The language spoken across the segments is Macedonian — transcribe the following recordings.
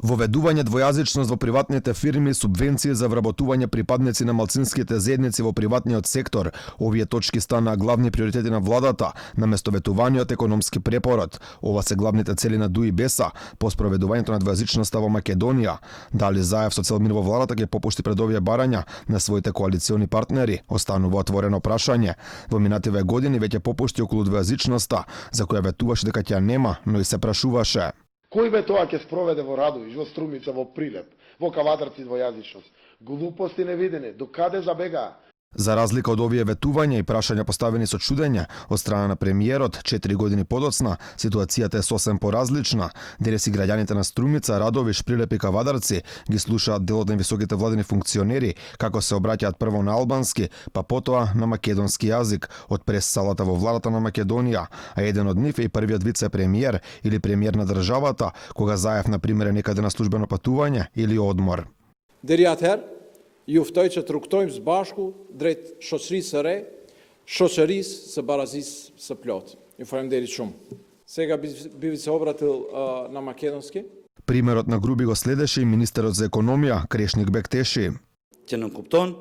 Воведување двојазичност во приватните фирми, субвенции за вработување припадници на малцинските заедници во приватниот сектор, овие точки станаа главни приоритети на владата, наместо ветуваниот економски препород. Ова се главните цели на ДУИ БЕСА по спроведувањето на двојазичноста во Македонија. Дали Заев со цел мир во владата ќе попушти пред овие барања на своите коалициони партнери, останува отворено прашање. Во минативе години веќе попушти околу двојазичноста, за која ветуваше дека ќе нема, но и се прашуваше. Кој бе тоа ќе спроведе во Радовиш, во Струмица, во Прилеп, во Кавадарци двојазичност? Глупости невидени, до каде забегаа? За разлика од овие ветувања и прашања поставени со чудење од страна на премиерот, 4 години подоцна, ситуацијата е сосем поразлична. Денес и граѓаните на Струмица, Радовиш, Прилеп и Кавадарци ги слушаат дел од највисоките владени функционери како се обраќаат прво на албански, па потоа на македонски јазик од прес-салата во владата на Македонија, а еден од нив е и првиот вице-премиер или премиер на државата, кога Заев на пример е некаде на службено патување или одмор. Ju ftoj që të rrugtojmë së bashku drejt shoqërisë së re, shoqërisë së barazisë së plotë. Ju faleminderit shumë. Сега би се обратил на македонски. Примерот на Груби го следеше и министерот за економија Крешник Бектеши. Që në kupton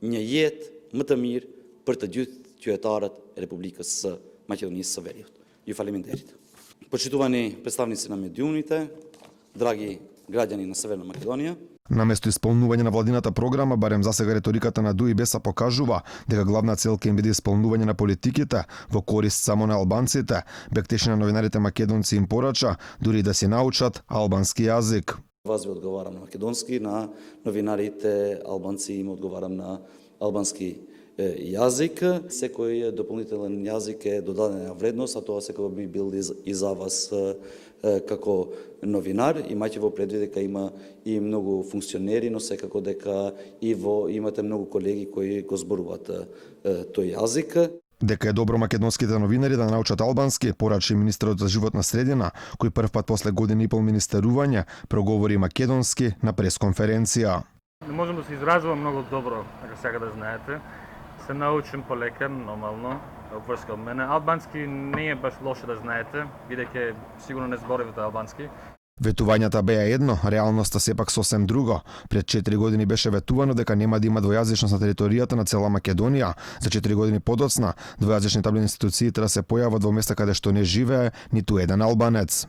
një jetë më të mirë për të gjithë qytetarët e Republikës së Maqedonisë së Veriut. Ju faleminderit. Почитувани представници на медиумите, драги граѓани на Северна Македонија, наместо исполнување на владината програма, барем засега риториката на ДУИ БЕСА покажува дека главна цел ќе им биде исполнување на политиките во корист само на албанците. Бектеши на новинарите македонци им порача дури да си научат албански јазик. Вас ви одговарам на македонски, на новинарите албанци им одговарам на албански јазик. Секој дополнителен јазик е додадена вредност, а тоа секој би бил и за вас како новинар. Имајте во предвид дека има и многу функционери, но секако дека и имате многу колеги кои го зборуваат тој јазик. Дека е добро македонските новинари да научат албански, порача и министерот за животна средина, кој прв пат после година и пол министерување проговори македонски на пресконференција. Не можам да се изразувам многу добро, ако сега да знаете. Се научим полека, нормално, врска од мене. Албански не е баш лошо да знаете, бидејќи сигурно не зборивате албански. Ветувањата беа едно, реалноста сепак сосем друго. Пред 4 години беше ветувано дека нема да има двојазичност на територијата на цела Македонија. За 4 години подоцна, двојазични таблени институции треба се појават во места каде што не живее ниту еден албанец.